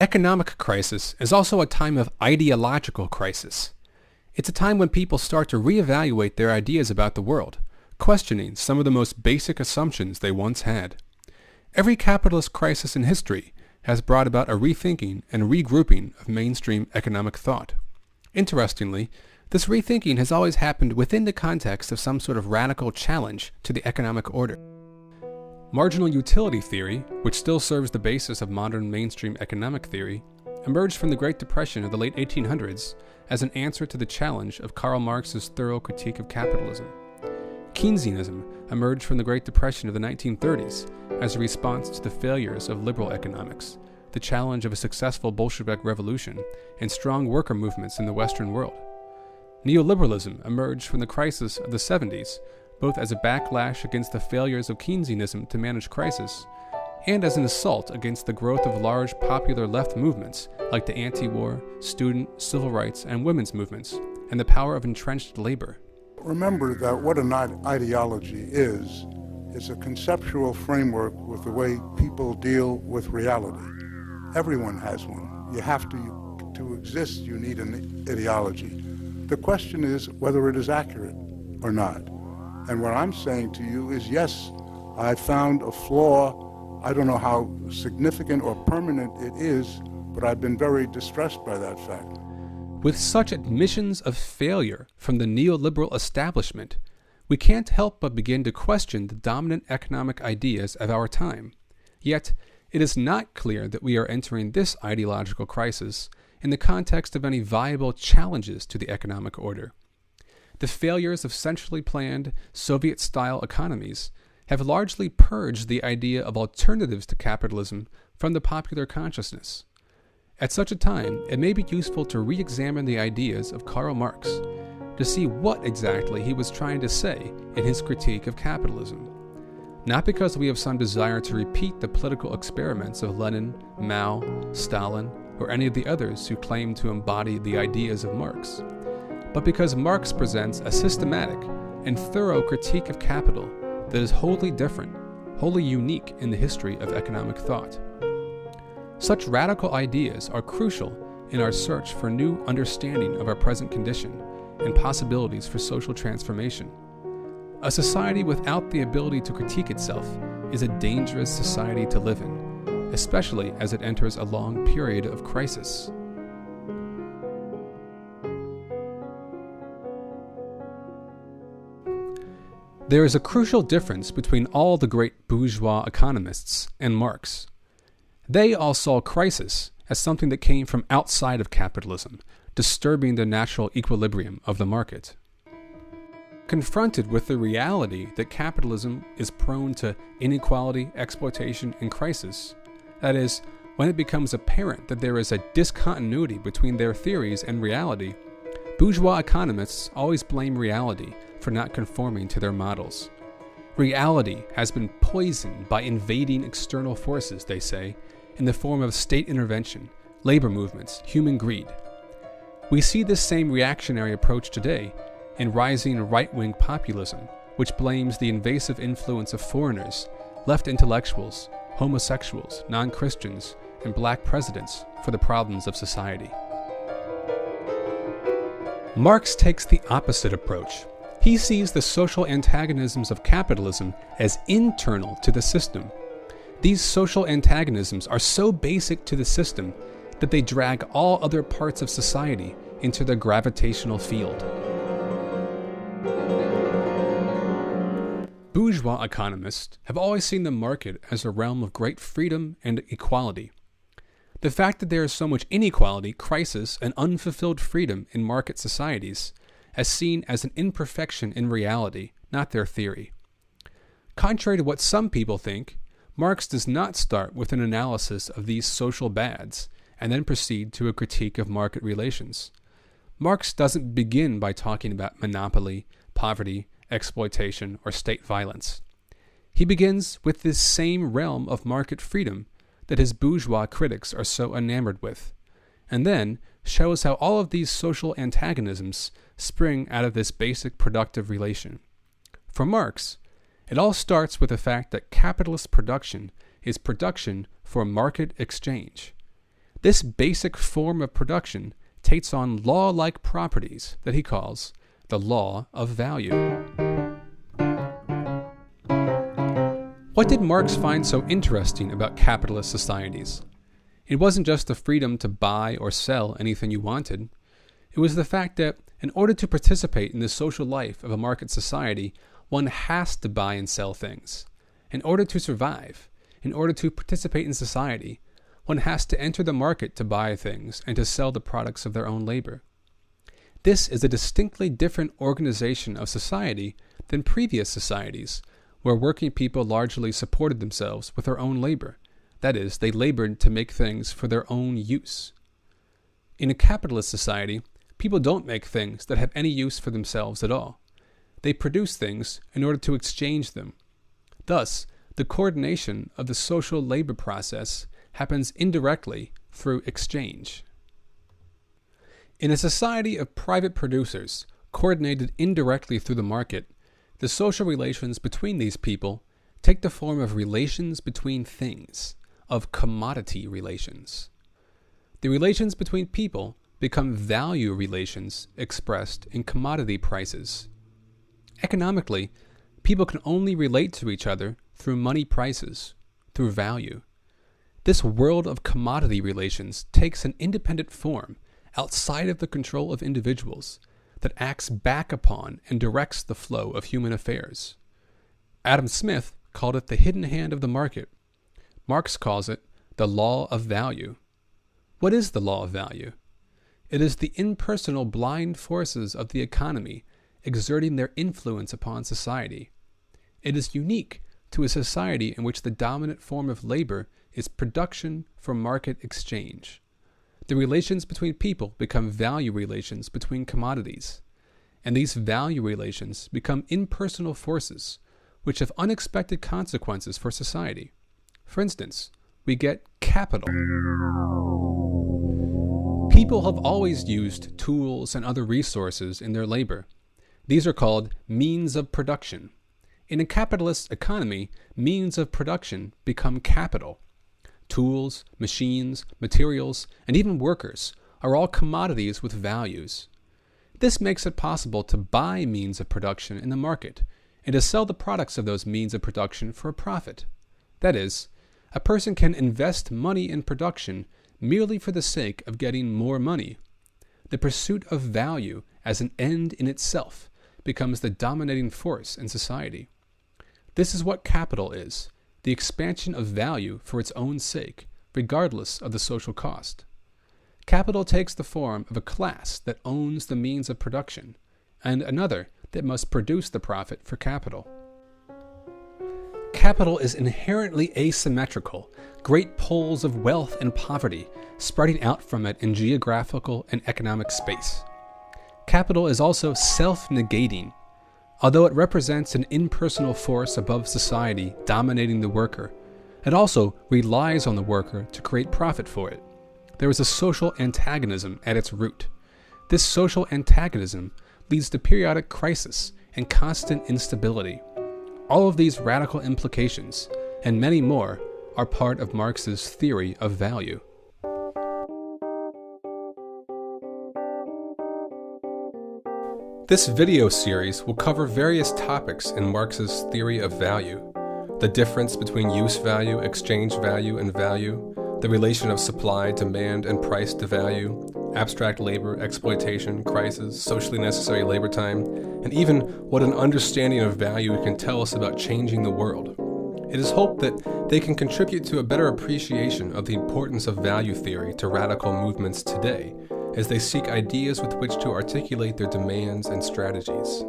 Economic crisis is also a time of ideological crisis. It's a time when people start to reevaluate their ideas about the world, questioning some of the most basic assumptions they once had. Every capitalist crisis in history has brought about a rethinking and regrouping of mainstream economic thought. Interestingly, this rethinking has always happened within the context of some sort of radical challenge to the economic order. Marginal utility theory, which still serves the basis of modern mainstream economic theory, emerged from the Great Depression of the late 1800s as an answer to the challenge of Karl Marx's thorough critique of capitalism. Keynesianism emerged from the Great Depression of the 1930s as a response to the failures of liberal economics, the challenge of a successful Bolshevik revolution, and strong worker movements in the Western world. Neoliberalism emerged from the crisis of the 70s, both as a backlash against the failures of Keynesianism to manage crisis, and as an assault against the growth of large popular left movements like the anti-war, student, civil rights, and women's movements, and the power of entrenched labor. Remember that what an ideology is a conceptual framework with the way people deal with reality. Everyone has one. You have to exist, you need an ideology. The question is whether it is accurate or not. And what I'm saying to you is, yes, I found a flaw. I don't know how significant or permanent it is, but I've been very distressed by that fact. With such admissions of failure from the neoliberal establishment, we can't help but begin to question the dominant economic ideas of our time. Yet, it is not clear that we are entering this ideological crisis in the context of any viable challenges to the economic order. The failures of centrally planned Soviet-style economies have largely purged the idea of alternatives to capitalism from the popular consciousness. At such a time, it may be useful to re-examine the ideas of Karl Marx to see what exactly he was trying to say in his critique of capitalism. Not because we have some desire to repeat the political experiments of Lenin, Mao, Stalin, or any of the others who claim to embody the ideas of Marx, but because Marx presents a systematic and thorough critique of capital that is wholly different, wholly unique in the history of economic thought. Such radical ideas are crucial in our search for new understanding of our present condition and possibilities for social transformation. A society without the ability to critique itself is a dangerous society to live in, especially as it enters a long period of crisis. There is a crucial difference between all the great bourgeois economists and Marx. They all saw crisis as something that came from outside of capitalism, disturbing the natural equilibrium of the market. Confronted with the reality that capitalism is prone to inequality, exploitation, and crisis, that is, when it becomes apparent that there is a discontinuity between their theories and reality, bourgeois economists always blame reality for not conforming to their models. Reality has been poisoned by invading external forces, they say, in the form of state intervention, labor movements, human greed. We see this same reactionary approach today in rising right-wing populism, which blames the invasive influence of foreigners, left intellectuals, homosexuals, non-Christians, and black presidents for the problems of society. Marx takes the opposite approach. He sees the social antagonisms of capitalism as internal to the system. These social antagonisms are so basic to the system that they drag all other parts of society into their gravitational field. Bourgeois economists have always seen the market as a realm of great freedom and equality. The fact that there is so much inequality, crisis, and unfulfilled freedom in market societies is seen as an imperfection in reality, not their theory. Contrary to what some people think, Marx does not start with an analysis of these social bads and then proceed to a critique of market relations. Marx doesn't begin by talking about monopoly, poverty, exploitation, or state violence. He begins with this same realm of market freedom that his bourgeois critics are so enamored with, and then shows how all of these social antagonisms spring out of this basic productive relation. For Marx, it all starts with the fact that capitalist production is production for market exchange. This basic form of production takes on law-like properties that he calls the law of value. What did Marx find so interesting about capitalist societies? It wasn't just the freedom to buy or sell anything you wanted. It was the fact that in order to participate in the social life of a market society, one has to buy and sell things. In order to survive, in order to participate in society, one has to enter the market to buy things and to sell the products of their own labor. This is a distinctly different organization of society than previous societies, where working people largely supported themselves with their own labor. That is, they labored to make things for their own use. In a capitalist society, people don't make things that have any use for themselves at all. They produce things in order to exchange them. Thus, the coordination of the social labor process happens indirectly through exchange. In a society of private producers, coordinated indirectly through the market, the social relations between these people take the form of relations between things, of commodity relations. The relations between people become value relations expressed in commodity prices. Economically, people can only relate to each other through money prices, through value. This world of commodity relations takes an independent form outside of the control of individuals that acts back upon and directs the flow of human affairs. Adam Smith called it the hidden hand of the market. Marx calls it the law of value. What is the law of value? It is the impersonal blind forces of the economy exerting their influence upon society. It is unique to a society in which the dominant form of labor is production for market exchange. The relations between people become value relations between commodities, and these value relations become impersonal forces which have unexpected consequences for society. For instance, we get capital. People have always used tools and other resources in their labor. These are called means of production. In a capitalist economy, means of production become capital. Tools, machines, materials, and even workers are all commodities with values. This makes it possible to buy means of production in the market and to sell the products of those means of production for a profit. That is, a person can invest money in production merely for the sake of getting more money. The pursuit of value as an end in itself becomes the dominating force in society. This is what capital is, the expansion of value for its own sake, regardless of the social cost. Capital takes the form of a class that owns the means of production, and another that must produce the profit for capital. Capital is inherently asymmetrical, great poles of wealth and poverty spreading out from it in geographical and economic space. Capital is also self-negating. Although it represents an impersonal force above society dominating the worker, it also relies on the worker to create profit for it. There is a social antagonism at its root. This social antagonism leads to periodic crisis and constant instability. All of these radical implications, and many more, are part of Marx's theory of value. This video series will cover various topics in Marx's theory of value: the difference between use value, exchange value, and value, the relation of supply, demand, and price to value, abstract labor, exploitation, crisis, socially necessary labor time, and even what an understanding of value can tell us about changing the world. It is hoped that they can contribute to a better appreciation of the importance of value theory to radical movements today, as they seek ideas with which to articulate their demands and strategies.